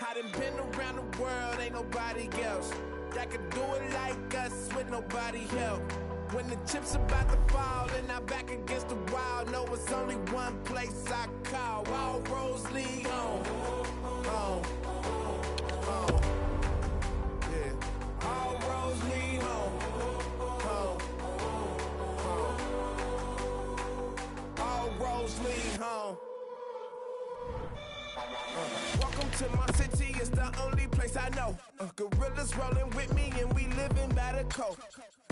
I done been around the world, ain't nobody else that could do it like us with nobody help. When the chips about to fall and I'm back against the wall, know it's only one place I call. All roads lead home, home, home. Yeah, all roads lead home, home, home. All roads lead home. Welcome to my city, it's the only place I know. Gorillas rolling with me and we living by the code.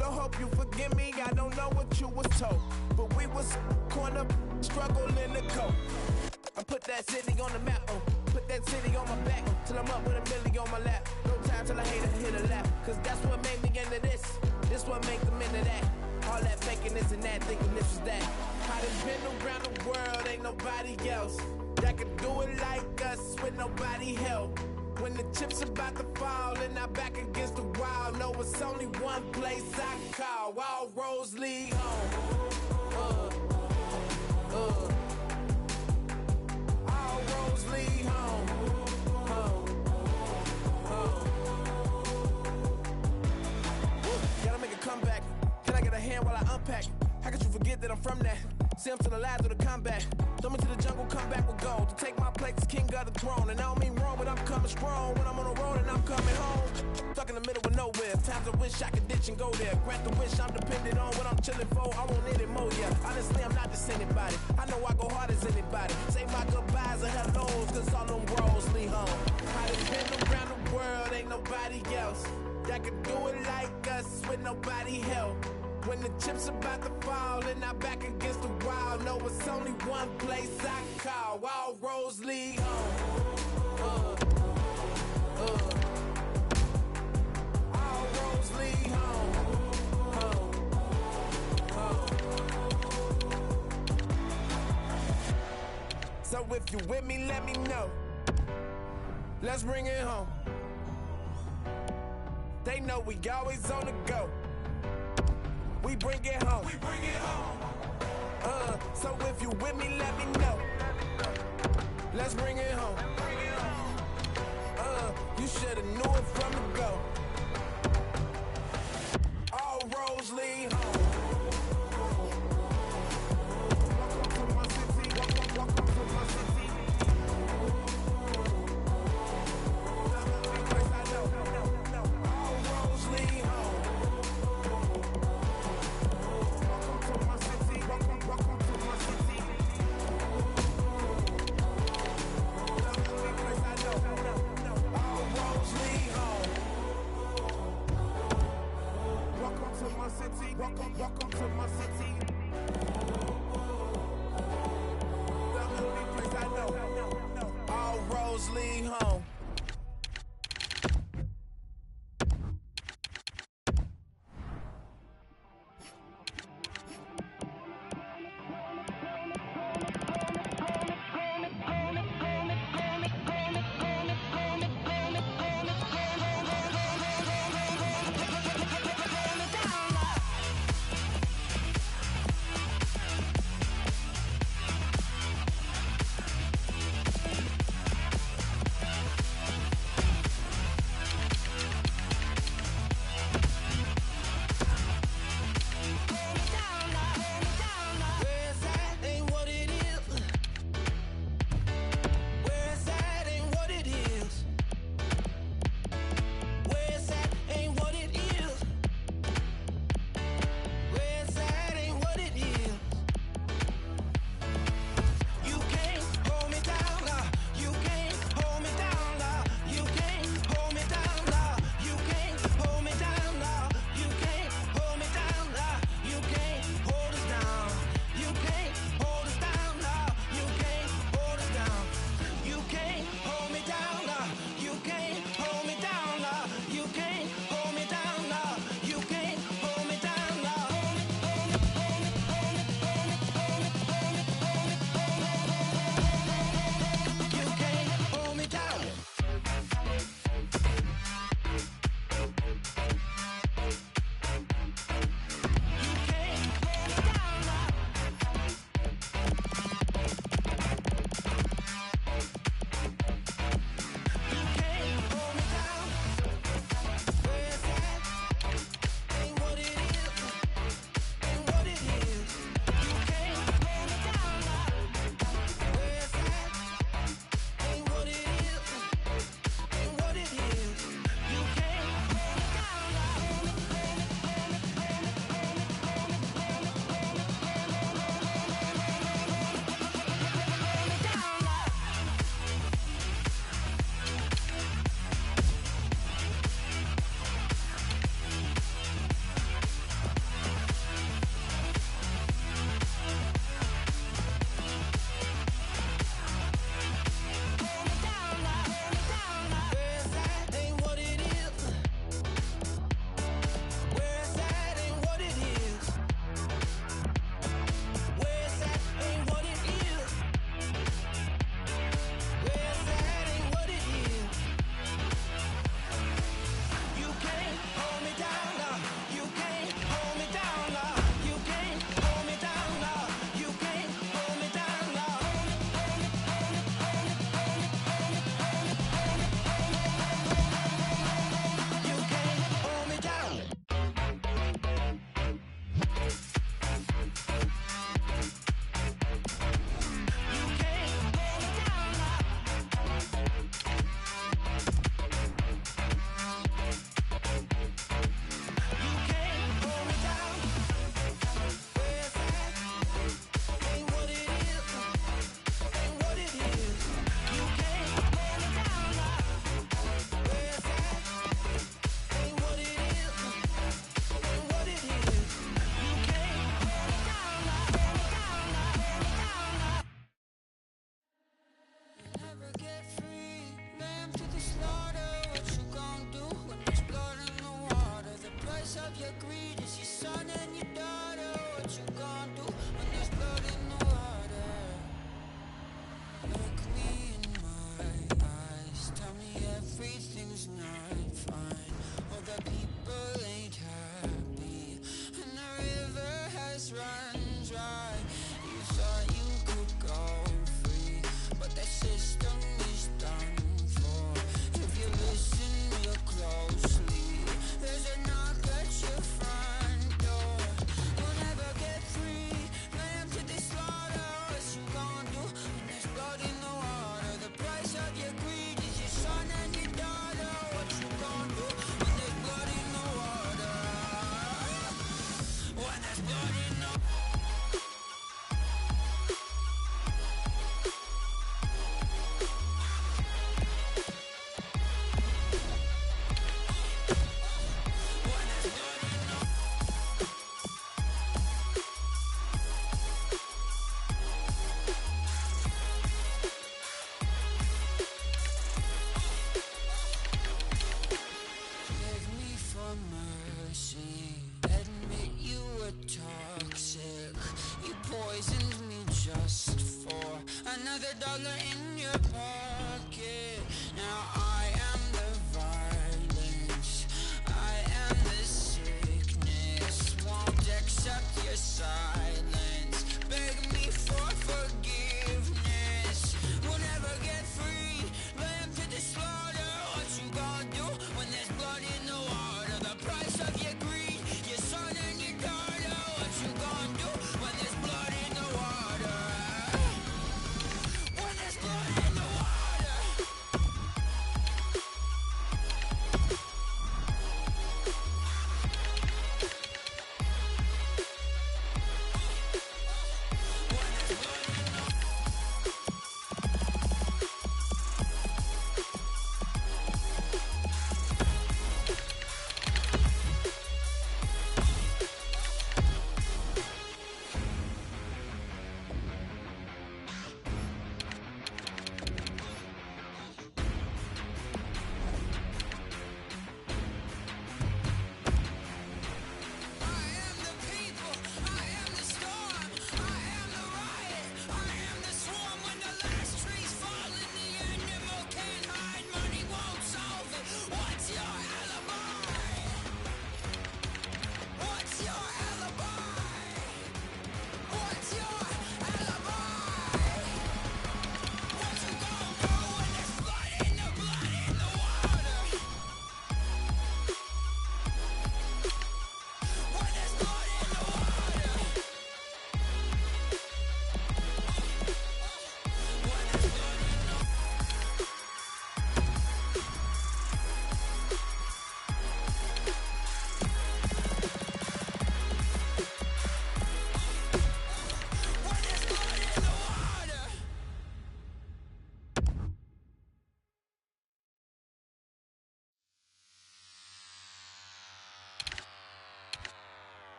Lord, hope you forgive me, I don't know what you was told, but we was corner struggling to cope. I put that city on the map, put that city on my back, till I'm up with $1 million on my lap. No time till I hit a lap, cause that's what made me into this. This what make them into that. All that faking this and that, thinking this was that. I done been around the world, ain't nobody else that could do it like us with nobody help. When the chips about to fall and I'm back against the wall, know it's only one place I call. All roads lead home. All roads lead home. Gotta make a comeback. Can I get a hand while I unpack? How could you forget that I'm from that? See, I'm still alive through the combat. Throw me to the jungle, come back with gold. To take my place as king of the throne. And I don't mean wrong, but I'm coming strong. When I'm on the road and I'm coming home. Stuck in the middle of nowhere. Times I wish I could ditch and go there. Grant the wish I'm dependent on what I'm chilling for. I want it more, yeah. Honestly, I'm not just anybody. I know I go hard as anybody. Say my goodbyes and hellos, cause all them roads lead home. I done been around the world, ain't nobody else that could do it like us with nobody help. When the chips about to fall and I'm back against the wall, know it's only one place I call. All roads lead home. All roads lead home. So if you with me, let me know. Let's bring it home. They know we always on the go. We bring it home. We bring it home. So if you with me, let me know. Let's bring it home. You should've knew it from the go. All roads lead home. Welcome to my city. Welcome to my city. All roads lead home. Welcome to my city. The only place I know. All roads lead home.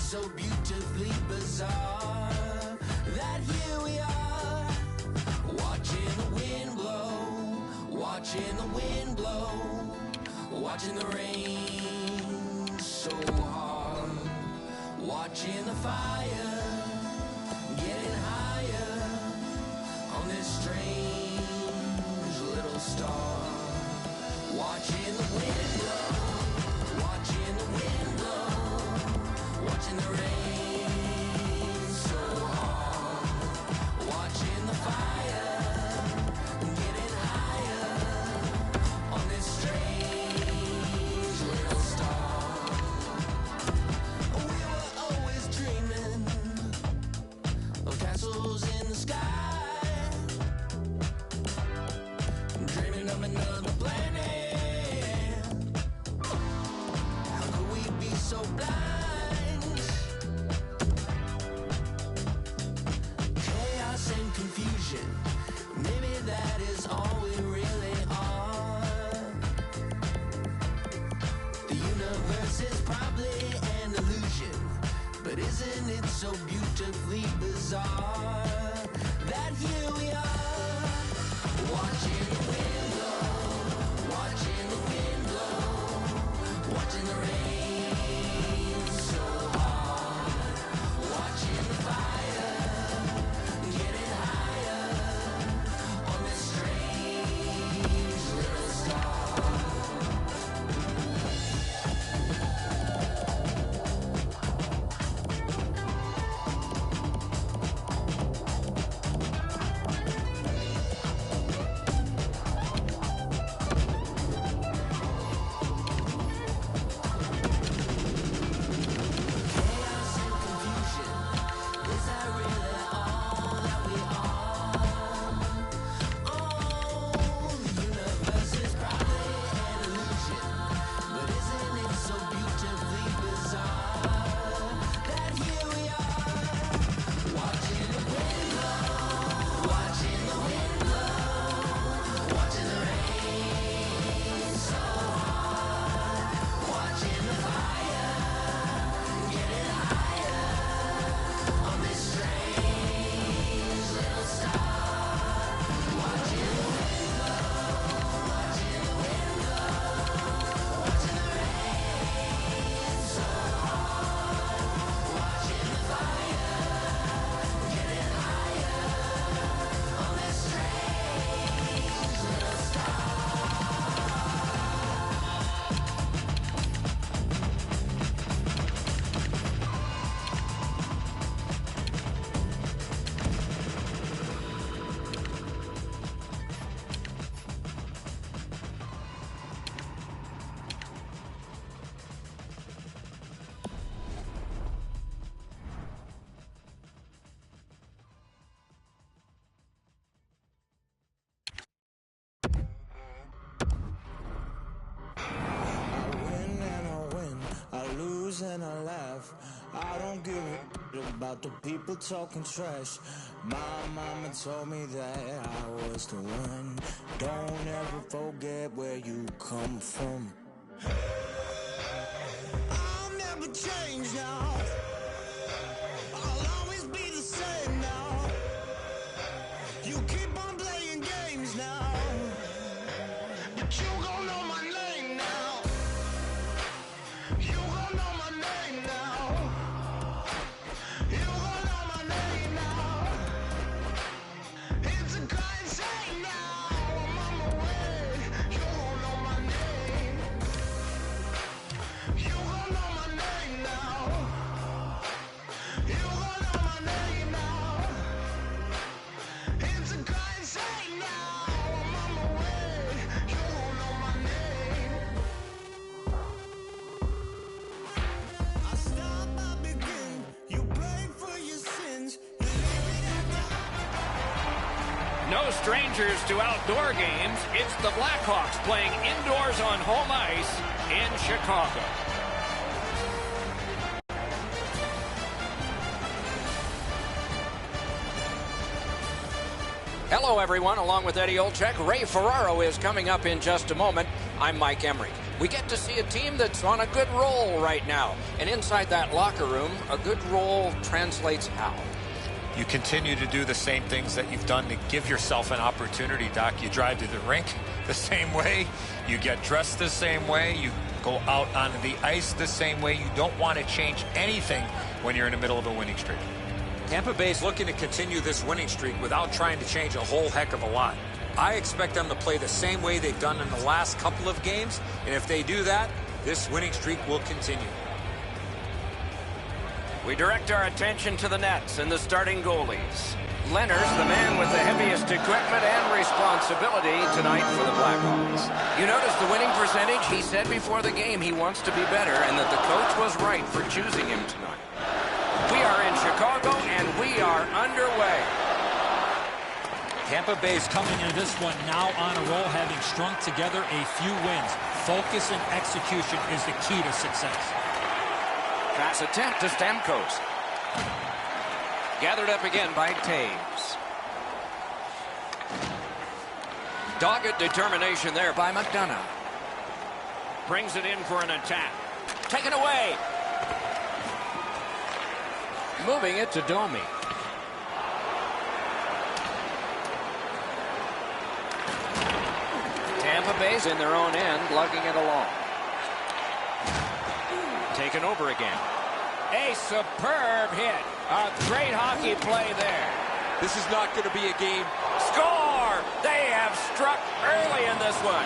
so beautifully bizarre that here we are, watching the wind blow, watching the wind blow, watching the rain so hard, watching the fire getting higher on this strange little star, watching the wind blow, watching the wind blow, watching the rain so hard, watching the fire getting higher on this strange little star. We were always dreaming of castles in the sky, dreaming of another planet. How could we be so blind? bizarre that here we are, watching the wind blow, watching the wind blow, watching the rain so hard, watching the fire getting higher on this strange little star. And I laugh. I don't give a about the people talking trash. My mama told me that I was the one. Don't ever forget where you come from. I'll never change now. I'll always be the same now. You keep on playing games now, but you gon' know my name now. You gon' know my name now. You gon' know my name now. It's a kind shame now. I'm on my way. You gon' know my name. You gon' know my name now. You gon' know my name now. It's a kind shame now. I'm on my way. You gon' know my name. No strangers to outdoor games. It's the Blackhawks playing indoors on home ice in Chicago. Hello, everyone. Along with Eddie Olczyk, Ray Ferraro is coming up in just a moment. I'm Mike Emrick. We get to see a team that's on a good roll right now. And inside that locker room, a good roll translates how? You continue to do the same things that you've done to give yourself an opportunity, Doc. You drive to the rink the same way. You get dressed the same way. You go out onto the ice the same way. You don't want to change anything when you're in the middle of a winning streak. Tampa Bay's looking to continue this winning streak without trying to change a whole heck of a lot. I expect them to play the same way they've done in the last couple of games, and if they do that, this winning streak will continue. We direct our attention to the nets and the starting goalies. Leonard's the man with the heaviest equipment and responsibility tonight for the Blackhawks. You notice the winning percentage? He said before the game he wants to be better and that the coach was right for choosing him tonight. We are in Chicago and we are underway. Tampa Bay's coming into this one now on a roll, having strung together a few wins. Focus and execution is the key to success. Pass attempt to Stamkos. Gathered up again by Taves. Dogged determination there by McDonough. Brings it in for an attack. Taken away. Moving it to Domi. Bay's in their own end, lugging it along. Taken over again. A superb hit. A great hockey play there. This is not going to be a game. Score! They have struck early in this one.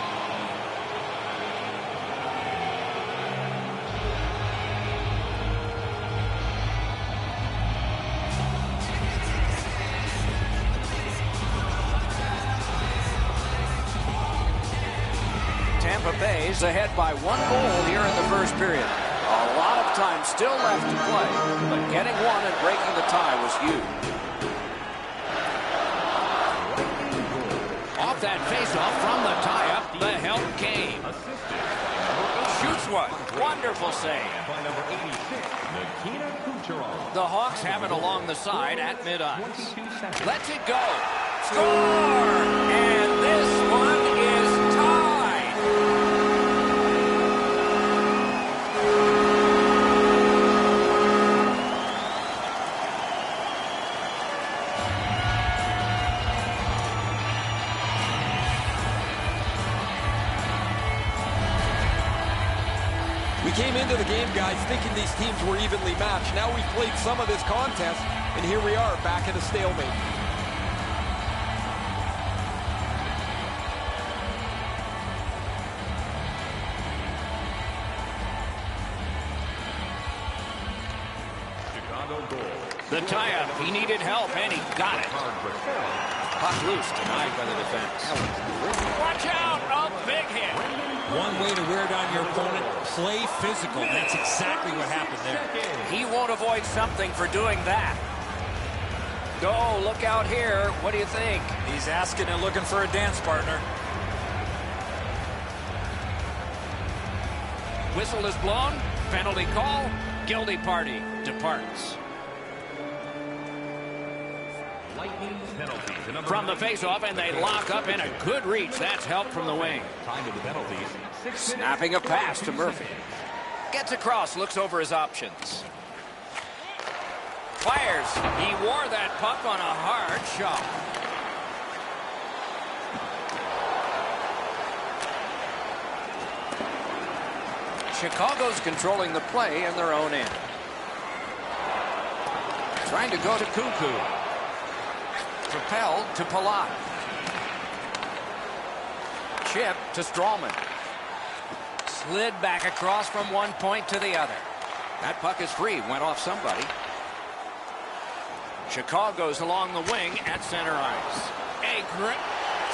Tampa Bay's ahead by 1 goal here in the first period. A lot of time still left to play, but getting one and breaking the tie was huge. Off that faceoff from the tie-up, the help came. Shoots one. Wonderful save. The Hawks have it along the side at mid-ice. Lets it go. Score! And this one is tied. We came into the game, guys, thinking these teams were evenly matched. Now we've played some of this contest, and here we are back at a stalemate. The tie-up, he needed help, and he got it. Puck loose, denied by the defense. Watch out, a big hit. One way to wear down your opponent, play physical. That's exactly what happened there. He won't avoid something for doing that. Go, look out here. What do you think? He's asking and looking for a dance partner. Whistle is blown. Penalty call. Guilty party departs. From the face-off, and they lock up in a good reach. That's help from the wing. Snapping a pass to Murphy. Gets across, looks over his options. Fires. He wore that puck on a hard shot. Chicago's controlling the play in their own end. Trying to go to Cuckoo. Propelled to Palat. Chip to Strawman. Slid back across from one point to the other. That puck is free. Went off somebody. Chicago's along the wing at center ice. A grip.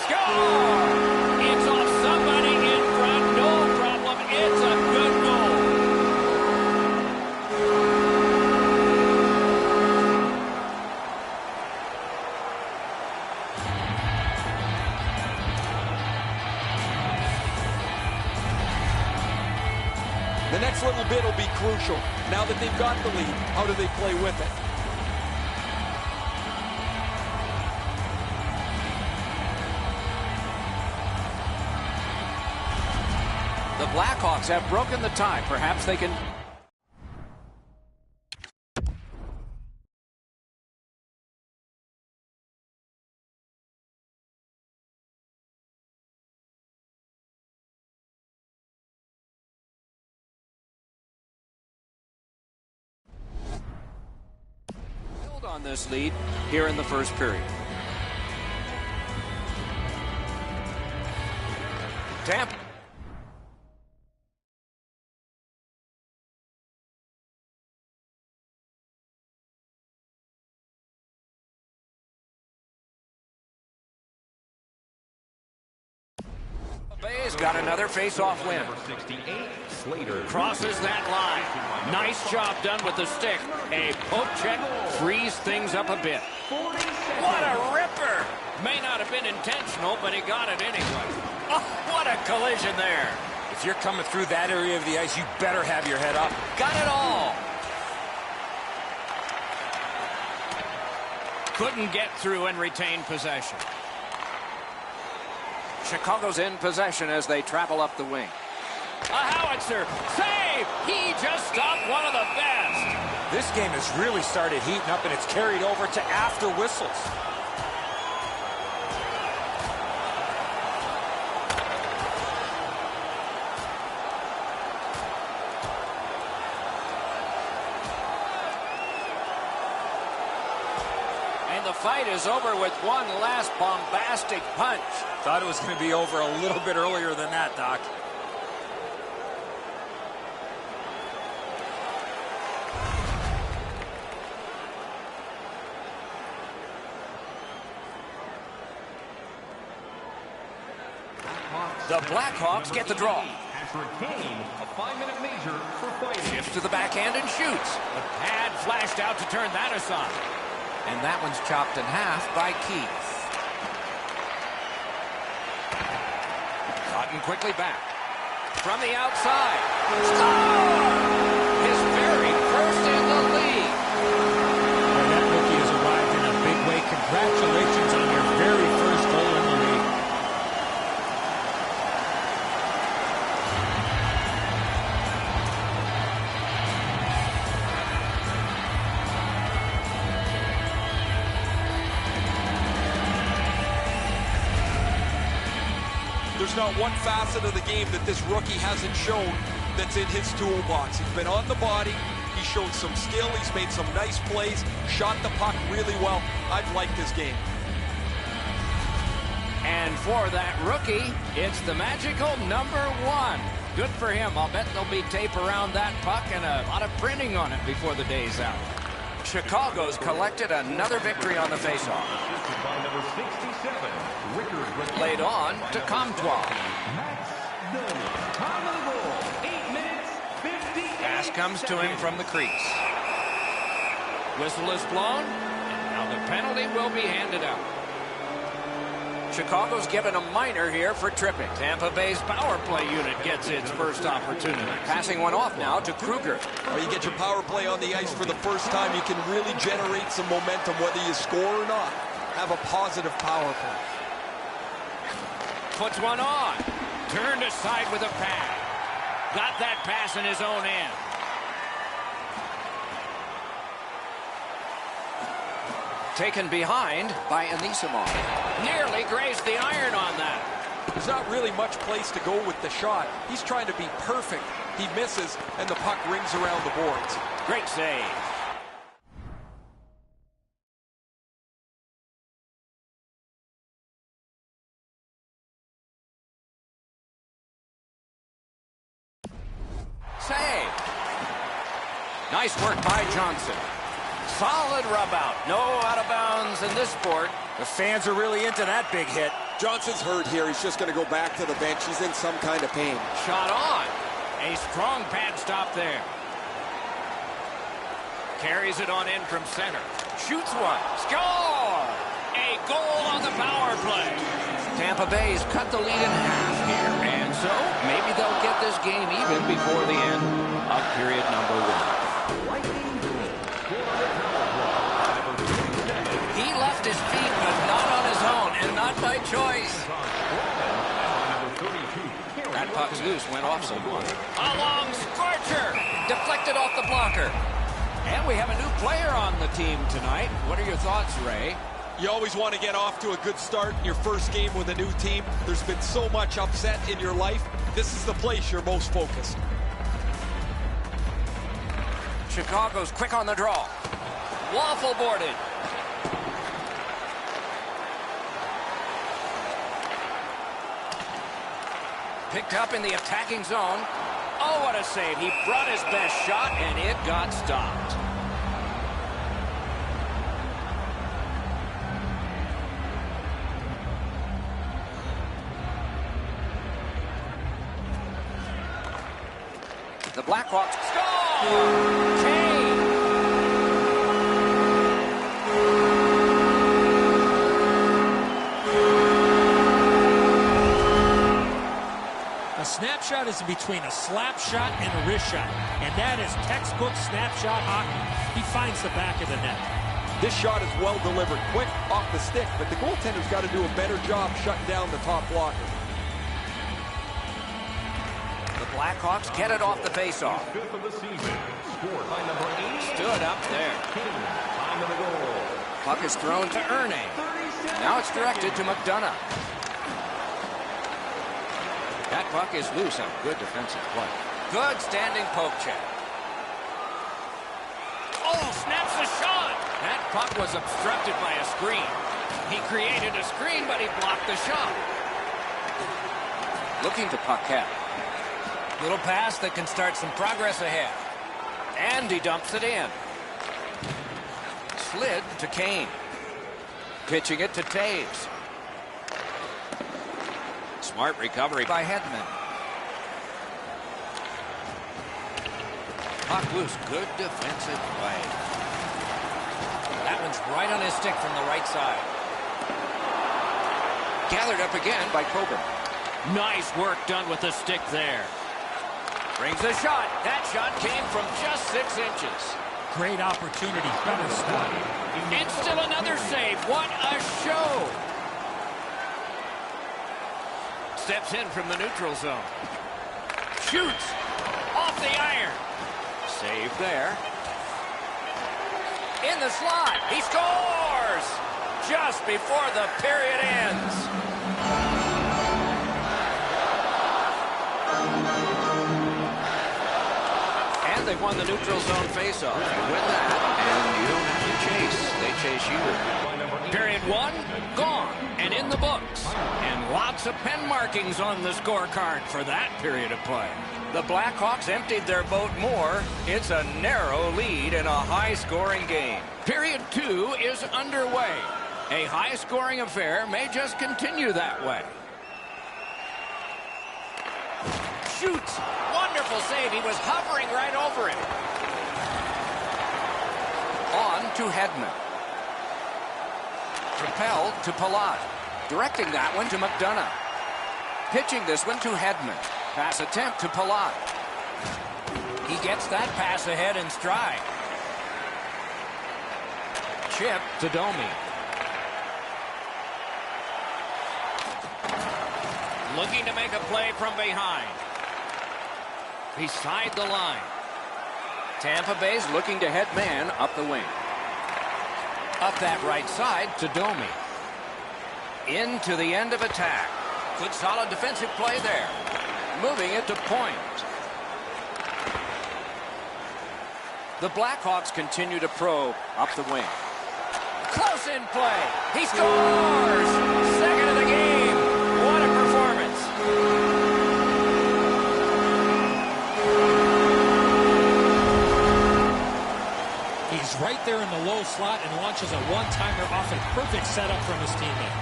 Score! It's off somebody in front. No problem. It's a good goal. The next little bit will be crucial. Now that they've got the lead, how do they play with it? The Blackhawks have broken the tie. Perhaps they can... build on this lead here in the first period. Tampa. Bay's got another face-off win. Crosses that line. Nice job done with the stick. A poke check frees things up a bit. What a ripper! May not have been intentional, but he got it anyway. Oh, what a collision there. If you're coming through that area of the ice, you better have your head up. Got it all. Couldn't get through and retain possession. Chicago's in possession as they travel up the wing. A howitzer. Save! He just stopped one of the best. This game has really started heating up, and it's carried over to after whistles. fight is over with one last bombastic punch. Thought it was going to be over a little bit earlier than that, Doc. The Blackhawks get the draw. A 5-minute major for fighting. Shifts to the backhand and shoots. The pad flashed out to turn that aside. And that one's chopped in half by Keith. Cotton quickly back. From the outside. Score! His very first in the league. And that rookie has arrived in a big way. Congratulations on your very first goal in the league. There's not one facet of the game that this rookie hasn't shown that's in his toolbox. He's been on the body. He's shown some skill. He's made some nice plays. Shot the puck really well. I've liked his game. And for that rookie, it's the magical number 1. Good for him. I'll bet there'll be tape around that puck and a lot of printing on it before the day's out. Chicago's collected another victory on the faceoff. By number 67, Rickard. Laid on to Comtois. Max Domi. Time of the goal. 8 minutes, 58 Pass comes to him from the crease. Whistle is blown, and now the penalty will be handed out. Chicago's given a minor here for tripping. Tampa Bay's power play unit gets its first opportunity. Passing one off now to Kruger. When you get your power play on the ice for the first time, you can really generate some momentum, whether you score or not. Have a positive power play. Puts one on. Turned aside with a pad. Got that pass in his own end. Taken behind by Anisimov. Nearly grazed the iron on that. There's not really much place to go with the shot. He's trying to be perfect. He misses, and the puck rings around the boards. Great save. Save. Nice work by Johnson. Solid rub out. No out of bounds in this sport. The fans are really into that big hit. Johnson's hurt here. He's just going to go back to the bench. He's in some kind of pain. Shot on. A strong pad stop there. Carries it on in from center. Shoots one. Score! A goal on the power play. Tampa Bay's cut the lead in half here. And so maybe they'll get this game even before the end of period number 1. He left his feet, but not on his own, and not by choice. That puck's loose, went off someone. A long scorcher, deflected off the blocker. And we have a new player on the team tonight. What are your thoughts, Ray? You always want to get off to a good start in your first game with a new team. There's been so much upset in your life. This is the place you're most focused. Chicago's quick on the draw. Waffle boarded. Picked up in the attacking zone. Oh, what a save. He brought his best shot, and it got stopped. The Blackhawks score! Kane! A snapshot is between a slap shot and a wrist shot, and that is textbook snapshot hockey. He finds the back of the net. This shot is well delivered, quick, off the stick, but the goaltender's got to do a better job shutting down the top blocker. The Blackhawks get it off the faceoff. Fifth of the season. Scored by number 8. Stood up there. Time of the goal. Puck is thrown to Erne. Now it's directed to McDonough. That puck is loose on good defensive play. Good standing poke check. Oh, snaps the shot. That Puck was obstructed by a screen. He created a screen, but he blocked the shot. Looking to Paquette. Little pass that can start some progress ahead. And he dumps it in. Slid to Kane. Pitching it to Taves. Smart recovery by Hedman. Puck loose. Good defensive play. That one's right on his stick from the right side. Gathered up again by Coburn. Nice work done with the stick there. Brings a shot. That shot came from just 6 inches. Great opportunity. Better stop. And still another save. What a show. Steps in from the neutral zone. Shoots. Off the iron. Save there. In the slot. He scores! Just before the period ends. And they've won the neutral zone faceoff. You win that, and you don't have to chase. They chase you. Period 1, gone, and in the books. And lots of pen markings on the scorecard for that period of play. The Blackhawks emptied their boat more. It's a narrow lead in a high-scoring game. Period 2 is underway. A high-scoring affair may just continue that way. Shoots. Wonderful save. He was hovering right over him. On to Hedman. Propelled to Palat. Directing that one to McDonough. Pitching this one to Hedman. Pass attempt to Palat. He gets that pass ahead in stride. Chip to Domi. Looking to make a play from behind. Beside the line. Tampa Bay's looking to head man up the wing. Up that right side to Domi. Into the end of attack. Good solid defensive play there. Moving it to point. The Blackhawks continue to probe up the wing. Close in play. He scores! Second of the game. What a performance. He's right there in the low slot and launches a one-timer off a perfect setup from his teammate.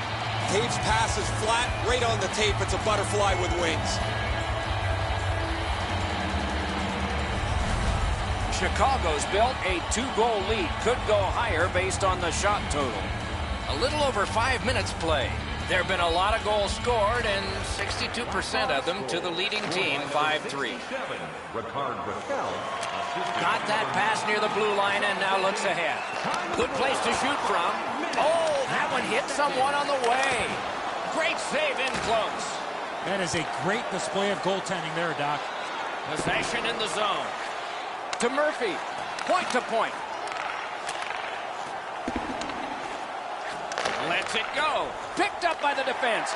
Taves' pass is flat, right on the tape. It's a butterfly with wings. Chicago's built a 2-goal lead. Could go higher based on the shot total. A little over 5 minutes played. There have been a lot of goals scored, and 62% of them to the leading team, 5-3. Got that pass near the blue line and now looks ahead. Good place to shoot from. Oh, that one hit someone on the way. Great save in close. That is a great display of goaltending there, Doc. Possession in the zone. To Murphy. Point to point. Lets it go. Picked up by the defense.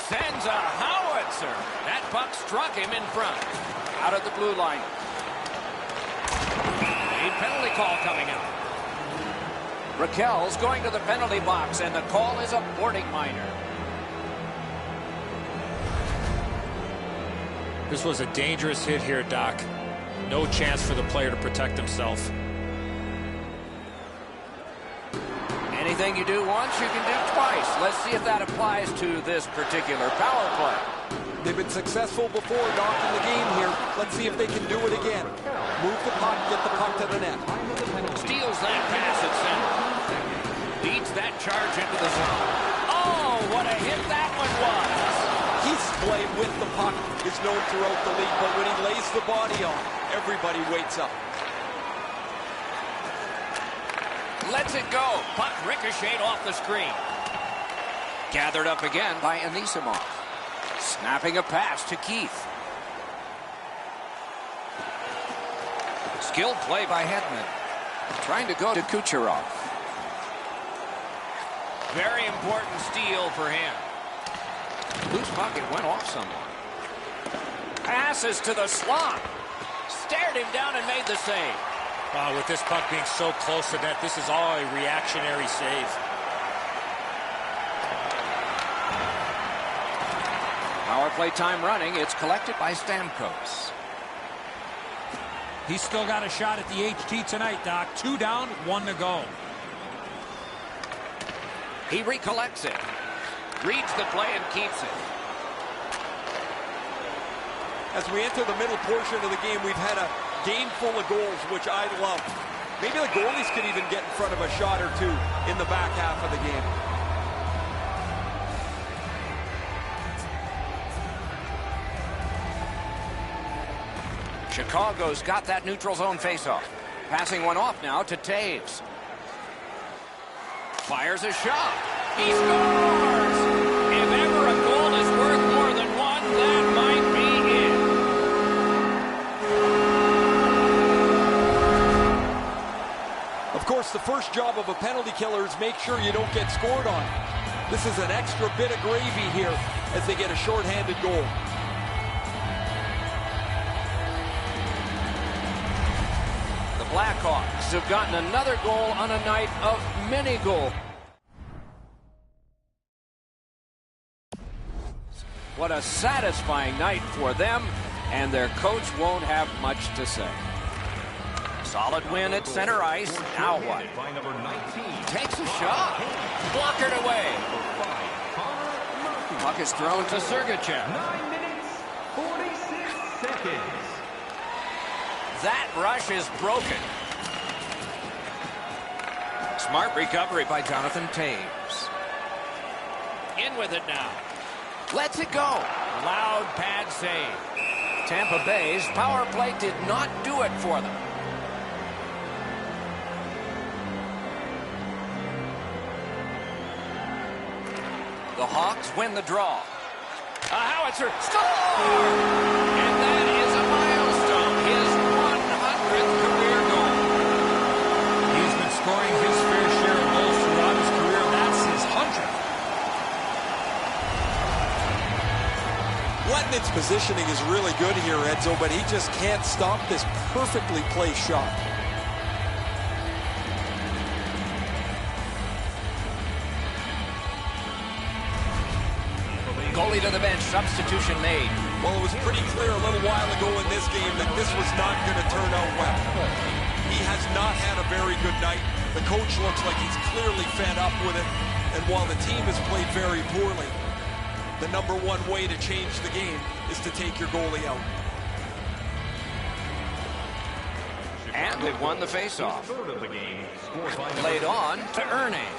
Sends a howitzer. That puck struck him in front. Out of the blue line. A penalty call coming out. Raquel's going to the penalty box, and the call is a boarding minor. This was a dangerous hit here, Doc. No chance for the player to protect himself. Anything you do once, you can do twice. Let's see if that applies to this particular power play. They've been successful before knocking the game here. Let's see if they can do it again. Move the puck, get the puck to the net. Steals that pass at center. Beats that charge into the zone. Oh, what a hit that one was. His play with the puck is known throughout the league, but when he lays the body on, everybody waits up. Lets it go. Puck ricocheted off the screen. Gathered up again by Anisimov. Snapping a pass to Keith. Skilled play by Hedman. Trying to go to Kucherov. Very important steal for him. Loose puck, it went off someone. Passes to the slot. Stared him down and made the save. With this puck being so close to net, this is all a reactionary save. Power play time running. It's collected by Stamkos. He's still got a shot at the HT tonight, Doc. 2 down, 1 to go. He recollects it. Reads the play and keeps it. As we enter the middle portion of the game, we've had a game full of goals, which I love. Maybe the goalies could even get in front of a shot or two in the back half of the game. Chicago's got that neutral zone faceoff. Passing one off now to Taves. Fires a shot. He scores! If ever a goal is worth more than one, that might be it. Of course, the first job of a penalty killer is make sure you don't get scored on. This is an extra bit of gravy here as they get a shorthanded goal. Blackhawks have gotten another goal on a night of many goals. What a satisfying night for them, and their coach won't have much to say. Solid win at center ice. Now what? Takes a shot. Blockered away. Puck is thrown to Sergachev. 9 minutes, 46 seconds. That rush is broken. Smart recovery by Jonathan Taves. In with it now. Lets it go. Loud pad save. Tampa Bay's power play did not do it for them. The Hawks win the draw. A howitzer. Score! And that is a milestone. His 100th career goal. He's been scoring his fair share of goals throughout his career. That's his 100th. Letnit's positioning is really good here, Edzo, but he just can't stop this perfectly placed shot. Goalie to the bench. Substitution made. Well, it was pretty clear a little while ago in this game that this was not going to turn out well. He has not had a very good night. The coach looks like he's clearly fed up with it. And while the team has played very poorly, the #1 way to change the game is to take your goalie out. And they've won the faceoff. Played on to Ernie.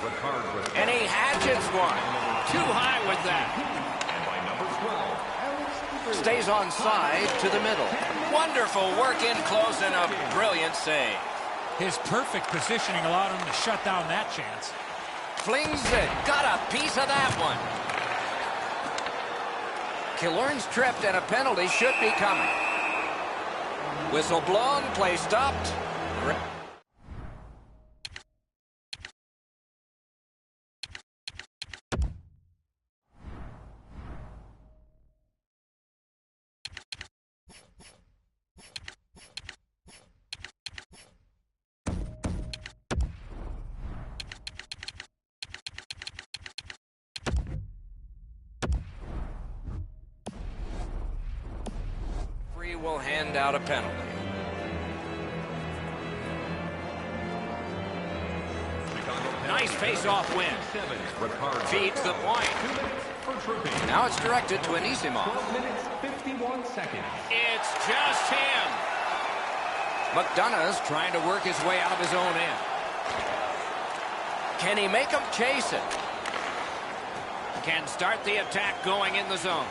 And he hatchets one. Too high with that. Stays on side to the middle. Wonderful work in close and a brilliant save. His perfect positioning allowed him to shut down that chance. Flings it. Got a piece of that one. Killorn's tripped and a penalty should be coming. Whistle blown, play stopped. Will hand out a penalty. Nice face-off win. Feeds the point. Now it's directed to Anisimov. It's just him. McDonough's trying to work his way out of his own end. Can he make him chase it? Can start the attack going in the zone.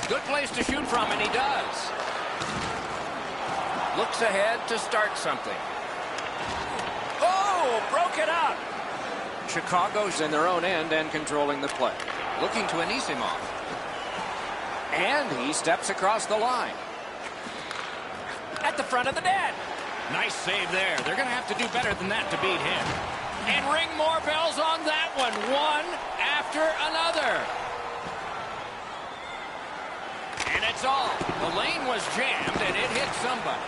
Good place to shoot from, and he does. Looks ahead to start something. Oh, broke it up. Chicago's in their own end and controlling the play. Looking to Anisimov. And he steps across the line. At the front of the net. Nice save there. They're going to have to do better than that to beat him. And ring more bells on that one. One after another. And it's all. The lane was jammed and it hit somebody.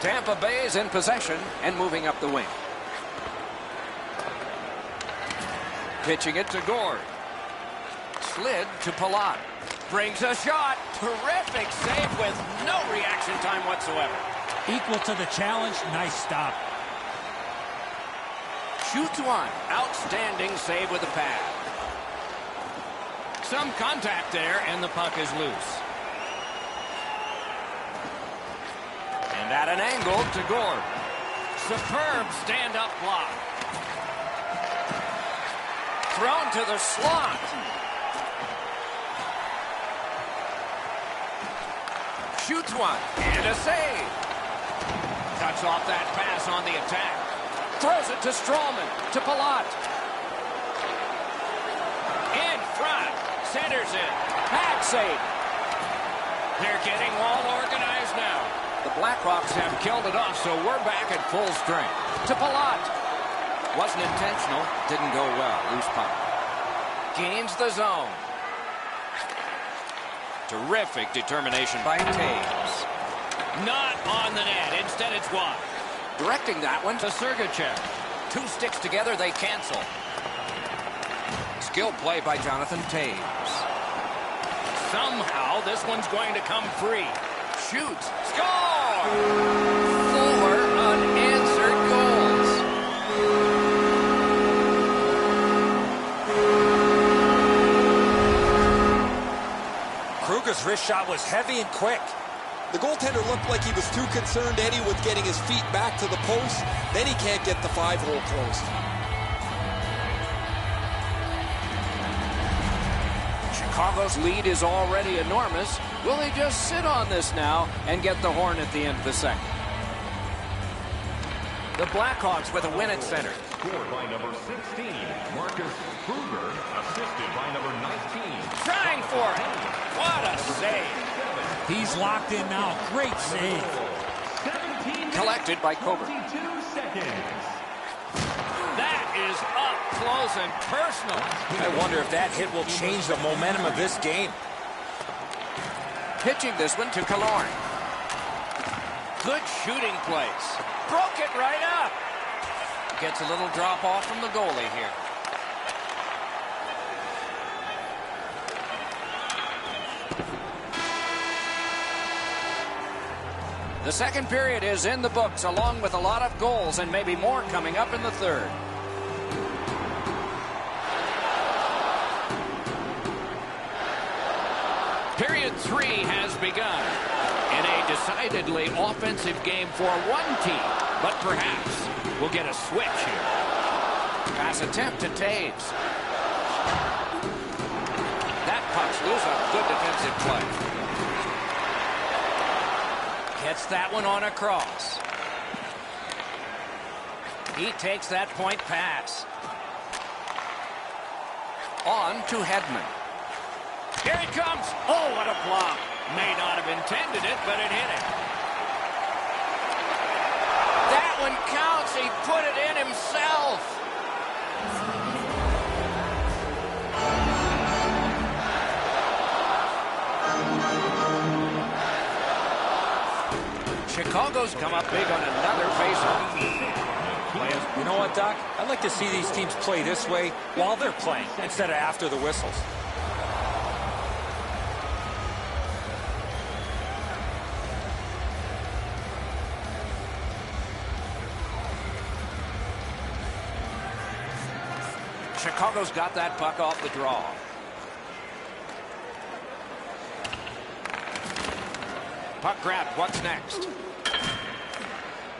Tampa Bay is in possession and moving up the wing. Pitching it to Gord. Slid to Palat. Brings a shot. Terrific save with no reaction time whatsoever. Equal to the challenge. Nice stop. Shoots one. Outstanding save with the pad. Some contact there, and the puck is loose. And at an angle to Gord. Superb stand-up block. Thrown to the slot. Shoots one. And a save. Cuts off that pass on the attack. Throws it to Strawman. To Palat. In front. Centers it. Back save. They're getting all organized now. The Blackhawks have killed it off, so we're back at full strength. To Palat. Wasn't intentional. Didn't go well. Loose puck. Gains the zone. Terrific determination by Taves. Not on the net. Instead, it's wide. Directing that one to Sergachev. Two sticks together, they cancel. Skill play by Jonathan Taves. Somehow, this one's going to come free. Shoots. Score! 4 unanswered goals. Kruger's wrist shot was heavy and quick. The goaltender looked like he was too concerned, Eddie, with getting his feet back to the post. Then he can't get the 5-hole closed. Chicago's lead is already enormous. Will they just sit on this now and get the horn at the end of the second? The Blackhawks with a win at center. Scored by number 16, Marcus Kruger, assisted by number 19. Trying for it. What a save. He's locked in now. Great save. 17 Collected by Coburn. 22 seconds. That is up close and personal. I wonder if that hit will change the momentum of this game. Pitching this one to Killorn. Good shooting place. Broke it right up. Gets a little drop off from the goalie here. The second period is in the books, along with a lot of goals and maybe more coming up in the third. Period 3 has begun in a decidedly offensive game for one team, but perhaps we'll get a switch here. Pass attempt to Taves. That puck's loose. A good defensive play. Gets that one on across. He takes that point pass. On to Hedman. Here it comes. Oh, what a block. May not have intended it, but it hit him. That one counts. He put it in himself. Chicago's come up big on another faceoff. You know what, Doc? I'd like to see these teams play this way while they're playing instead of after the whistles. Chicago's got that puck off the draw. Puck grabbed. What's next?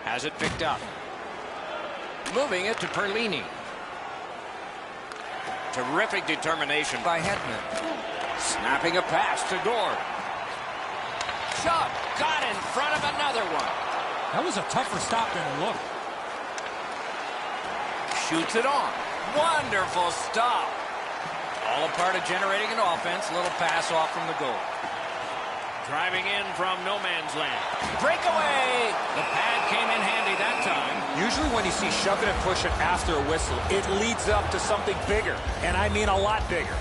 Has it picked up. Moving it to Perlini. Terrific determination by Hedman. Snapping a pass to Gord. Shot. Got in front of another one. That was a tougher stop than it looked. Shoots it on. Wonderful stop. All a part of generating an offense. Little pass off from the goal. Driving in from no man's land. Breakaway! The pad came in handy that time. Usually when you see shoving and pushing after a whistle, it leads up to something bigger. And I mean a lot bigger.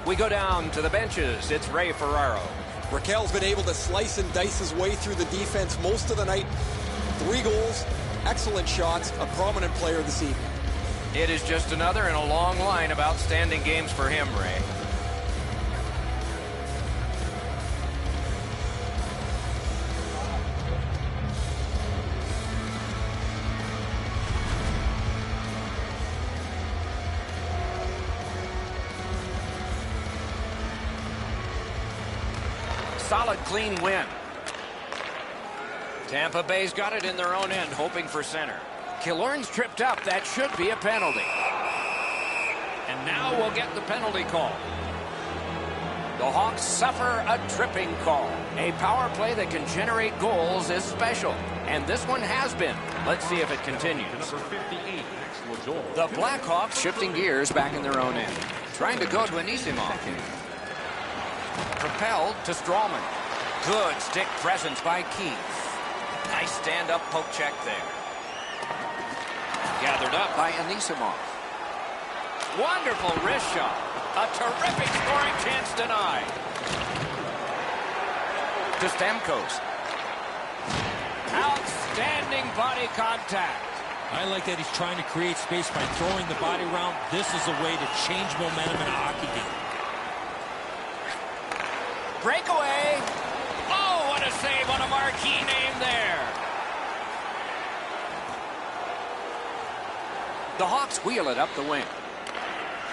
We go down to the benches. It's Ray Ferraro. Raquel's been able to slice and dice his way through the defense most of the night. 3 goals, excellent shots, a prominent player this evening. It is just another in a long line of outstanding games for him, Ray. Solid, clean win. Tampa Bay's got it in their own end, hoping for center. Killorn's tripped up. That should be a penalty. And now we'll get the penalty call. The Hawks suffer a tripping call. A power play that can generate goals is special. And this one has been. Let's see if it continues. The Blackhawks shifting gears back in their own end. Trying to go to Anisimov. Propelled to Strawman. Good stick presence by Keith. Nice stand-up poke check there. Gathered up by Anisimov. Wonderful wrist shot. A terrific scoring chance denied. To Stamkos. Outstanding body contact. I like that he's trying to create space by throwing the body around. This is a way to change momentum in a hockey game. Breakaway. Oh, what a save on a marquee name there. The Hawks wheel it up the wing.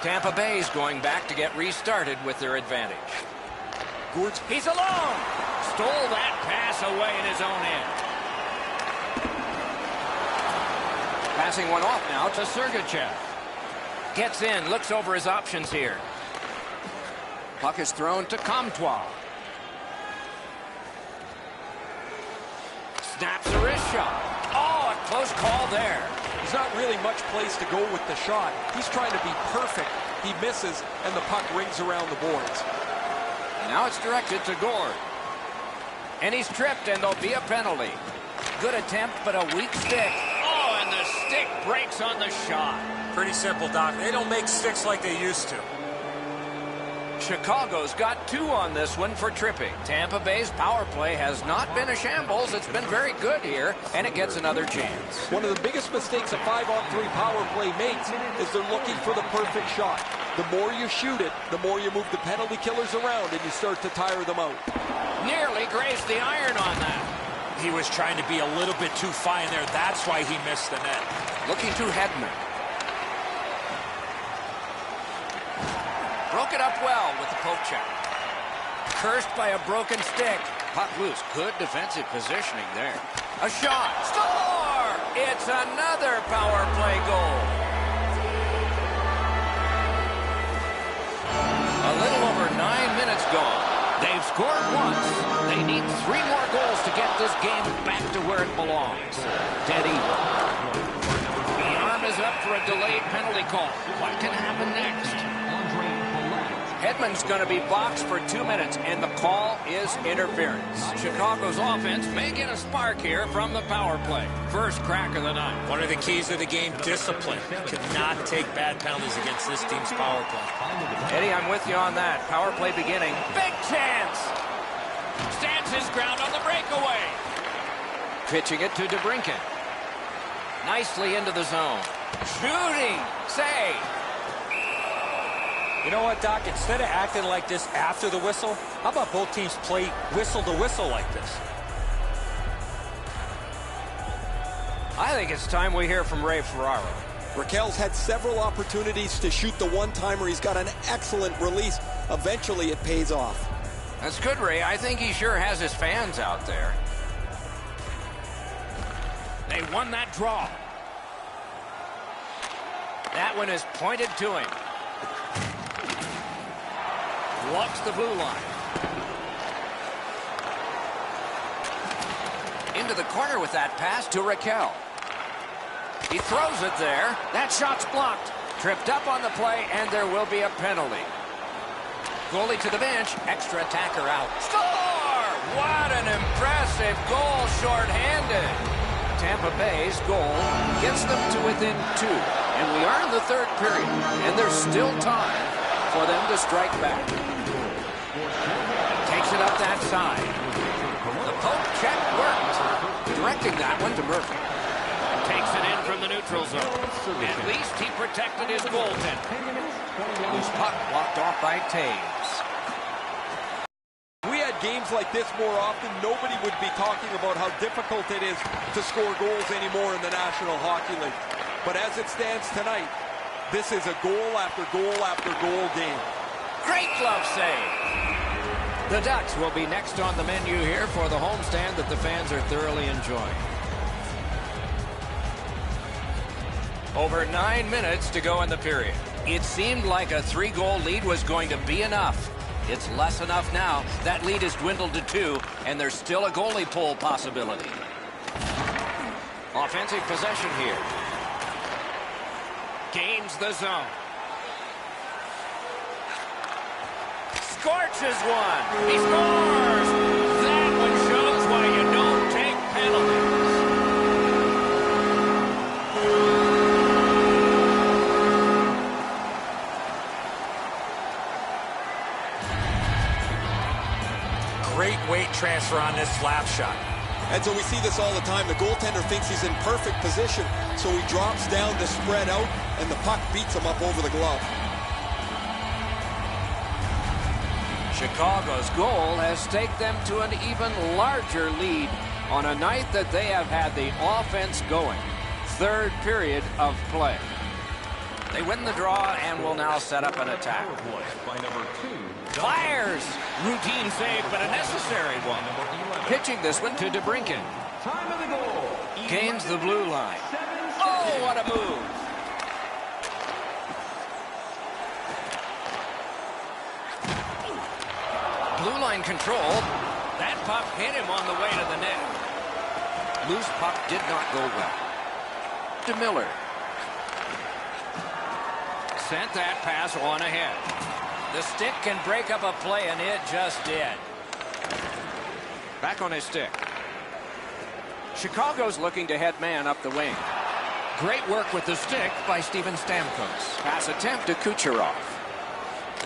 Tampa Bay's going back to get restarted with their advantage. He's alone. Stole that pass away in his own end. Passing one off now to Sergachev. Gets in, looks over his options here. Puck is thrown to Comtois. Snaps a wrist shot. Oh, a close call there. There's not really much place to go with the shot. He's trying to be perfect. He misses, and the puck rings around the boards. Now it's directed to Gord. And he's tripped, and there'll be a penalty. Good attempt, but a weak stick. Oh, and the stick breaks on the shot. Pretty simple, Doc. They don't make sticks like they used to. Chicago's got 2 on this one for tripping. Tampa Bay's power play has not been a shambles. It's been very good here, and it gets another chance. One of the biggest mistakes a 5-on-3 power play makes is they're looking for the perfect shot. The more you shoot it, the more you move the penalty killers around, and you start to tire them out. Nearly grazed the iron on that. He was trying to be a little bit too fine there. That's why he missed the net. Looking to Hedman. Broke it up well with the poke check. Cursed by a broken stick. Puck loose. Good defensive positioning there. A shot. Score! It's another power play goal. A little over 9 minutes gone. They've scored once. They need 3 more goals to get this game back to where it belongs. Dead even. The arm is up for a delayed penalty call. What can happen next? Hedman's going to be boxed for 2 minutes, and the call is interference. Chicago's offense may get a spark here from the power play. First crack of the night. One of the keys of the game, discipline. Cannot take bad penalties against this team's power play. Eddie, I'm with you on that. Power play beginning. Big chance! Stands his ground on the breakaway. Pitching it to DeBrincat. Nicely into the zone. Shooting! Save! You know what, Doc? Instead of acting like this after the whistle, how about both teams play whistle to whistle like this? I think it's time we hear from Ray Ferraro. Raquel's had several opportunities to shoot the one-timer. He's got an excellent release. Eventually, it pays off. That's good, Ray. I think he sure has his fans out there. They won that draw. That one is pointed to him. Walks the blue line. Into the corner with that pass to Raquel. He throws it there. That shot's blocked. Tripped up on the play, and there will be a penalty. Goalie to the bench. Extra attacker out. Score! What an impressive goal shorthanded. Tampa Bay's goal gets them to within 2. And we are in the 3rd period, and there's still time for them to strike back. Takes it up that side. The poke check worked. Directing that one to Murphy. Takes it in from the neutral zone. At least he protected his goaltender. Loose puck blocked off by Taves. We had games like this more often, nobody would be talking about how difficult it is to score goals anymore in the National Hockey League. But as it stands tonight, this is a goal after goal after goal game. Great glove save. The Ducks will be next on the menu here for the homestand that the fans are thoroughly enjoying. Over 9 minutes to go in the period. It seemed like a 3-goal lead was going to be enough. It's less enough now. That lead has dwindled to 2, and there's still a goalie pull possibility. Offensive possession here. Gains the zone. Scorches one. He scores! That one shows why you don't take penalties. Great weight transfer on this slap shot. And so we see this all the time. The goaltender thinks he's in perfect position, so he drops down to spread out, and the puck beats him up over the glove. Chicago's goal has staked them to an even larger lead on a night that they have had the offense going. Third period of play. They win the draw and will now set up an attack. By number 2. Fires! Routine save, but a necessary one. Pitching this one to DeBrincat. Time of the goal. Gains the blue line. Oh, what a move! Blue line control. That puck hit him on the way to the net. Loose puck did not go well. DeMiller. Sent that pass on ahead. The stick can break up a play, and it just did. Back on his stick. Chicago's looking to head man up the wing. Great work with the stick by Steven Stamkos. Pass attempt to Kucherov.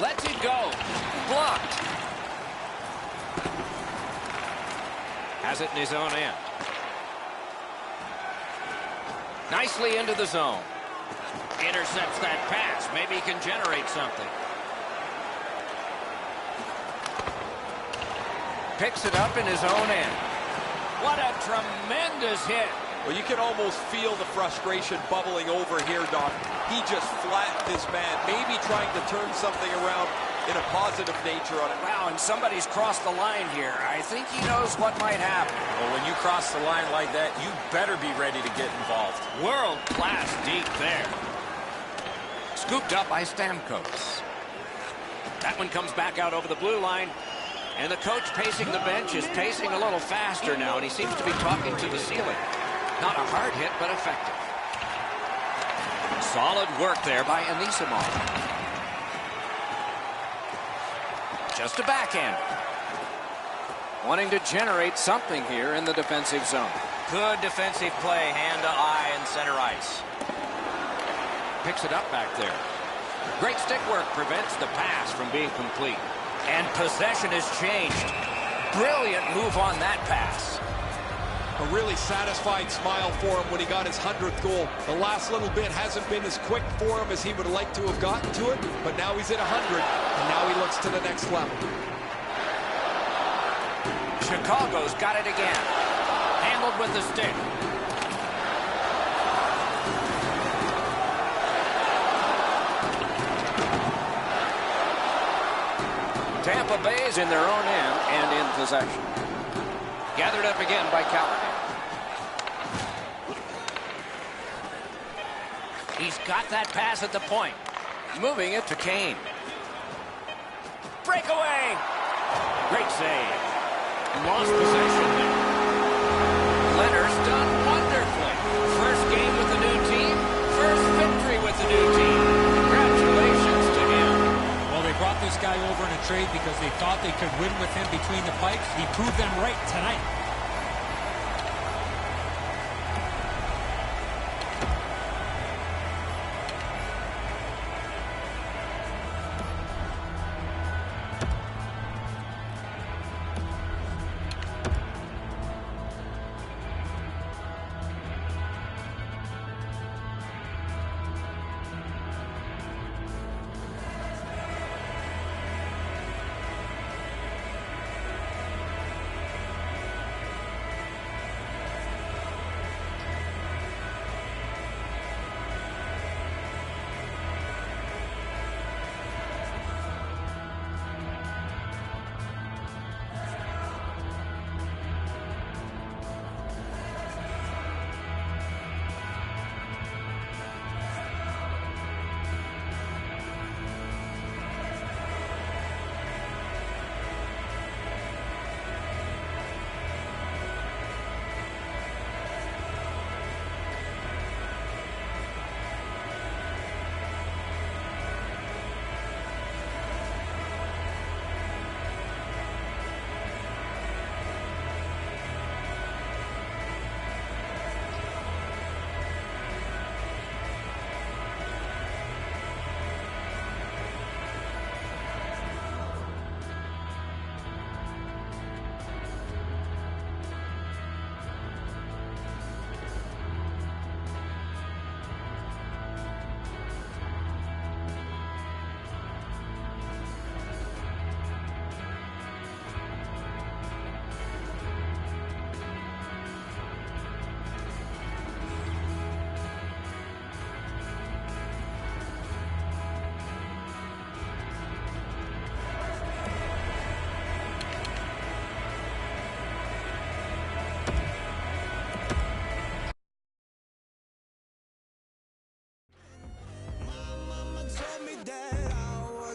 Lets it go. Blocked. Has it in his own end. Nicely into the zone. Intercepts that pass. Maybe he can generate something. Picks it up in his own end. What a tremendous hit. Well, you can almost feel the frustration bubbling over here, Doc. He just flattened his man, maybe trying to turn something around in a positive nature on it. Wow, and somebody's crossed the line here. I think he knows what might happen. Well, when you cross the line like that, you better be ready to get involved. World class deep there. Scooped up by Stamkos. That one comes back out over the blue line. And the coach pacing the bench is pacing a little faster now, and he seems to be talking to the ceiling. Not a hard hit, but effective. Solid work there by Anisimov. Just a backhand. Wanting to generate something here in the defensive zone. Good defensive play, hand to eye and center ice. Picks it up back there. Great stick work prevents the pass from being complete. And possession has changed. Brilliant move on that pass. A really satisfied smile for him when he got his 100th goal. The last little bit hasn't been as quick for him as he would like to have gotten to it, but now he's at 100, and now he looks to the next level. Chicago's got it again. Handled with the stick. Tampa Bay's in their own end and in possession. Gathered up again by Callahan. He's got that pass at the point. Moving it to Kane. Breakaway! Great save. Lost possession there. Leonard's done wonderfully. First game with the new team. First victory with the new team. Congratulations to him. Well, they brought this guy over in a trade because they thought they could win with him between the pipes. He proved them right tonight.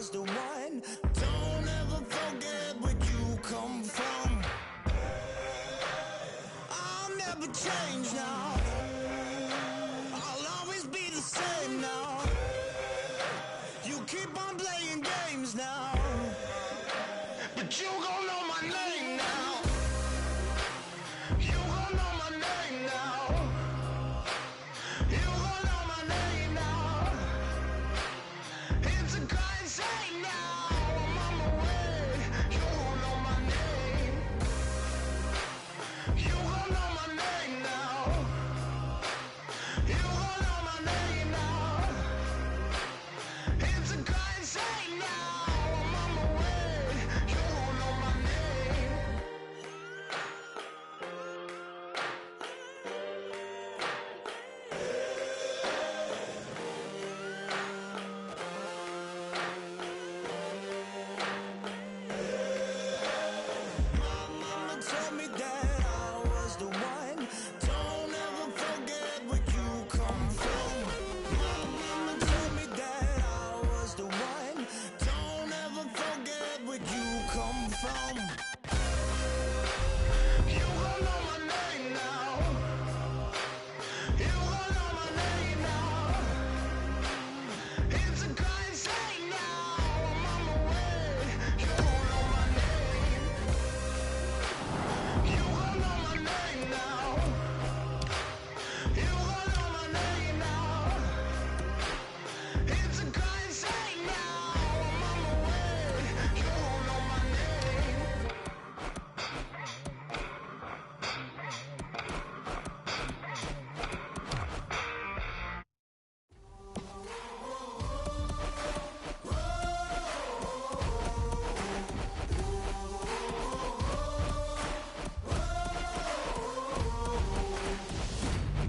was the one. Don't ever forget where you come from. I'll never change now. I'll always be the same now. You keep on playing games now, but you gon' know my name now. You gon' know my name now. You gon' know my name now. It's a kind shame now. I'm on my way. You gon' know my name. You gon' know my name now. You gon' know my name now. It's a kind shame now. I'm on my way. You gon' know my name. My mama told me that I was the one. Don't ever forget where you come from. My mama told me that I was the one. Don't ever forget where you come from. You gon' know my name now. You gon' know my name now. It's a kind shame now. I'm on my way. You gon' know my name. You gon' know my name now. You gon' know my name now. It's a kind shame now. I'm on my way. You gon' know my name.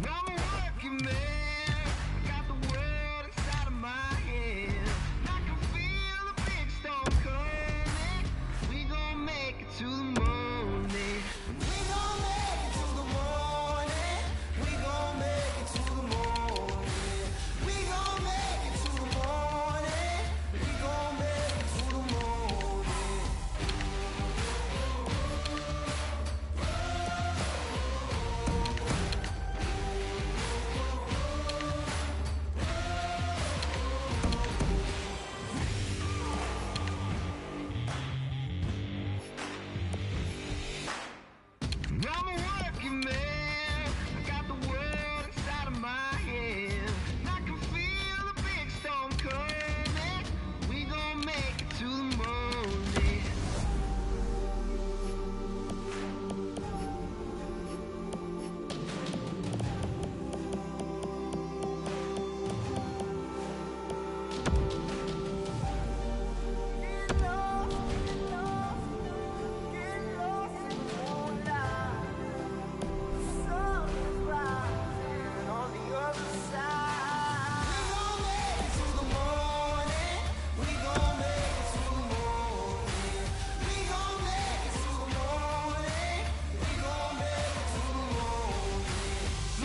I'm a working man, got the world inside of my head. I can feel the big storm coming. We gon' make it to the morning. We gon' make it to the morning. We gon' make it to the morning. We gon' make it to the morning. We gon' make it to the morning. I'm a working man, I got the world inside of my head. I can feel the big storm coming. We gon' make it to the morning.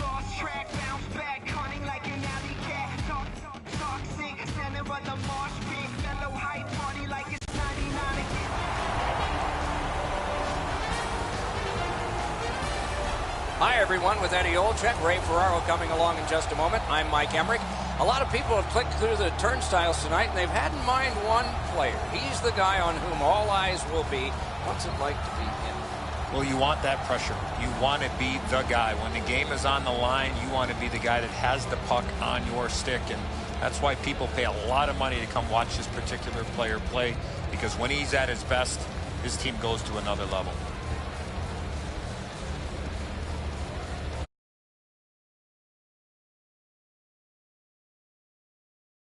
Lost track, bounce back, hunting like an alley cat. Toxic, standing by the marsh pit. Fellow hype party like it's 99 again. Hi, everyone, with Eddie Olczyk, Ray Ferraro coming along in just a moment. I'm Mike Emmerich. A lot of people have clicked through the turnstiles tonight, and they've had in mind one player. He's the guy on whom all eyes will be. What's it like to be him? Well, you want that pressure. You want to be the guy. When the game is on the line, you want to be the guy that has the puck on your stick. And that's why people pay a lot of money to come watch this particular player play, because when he's at his best, his team goes to another level.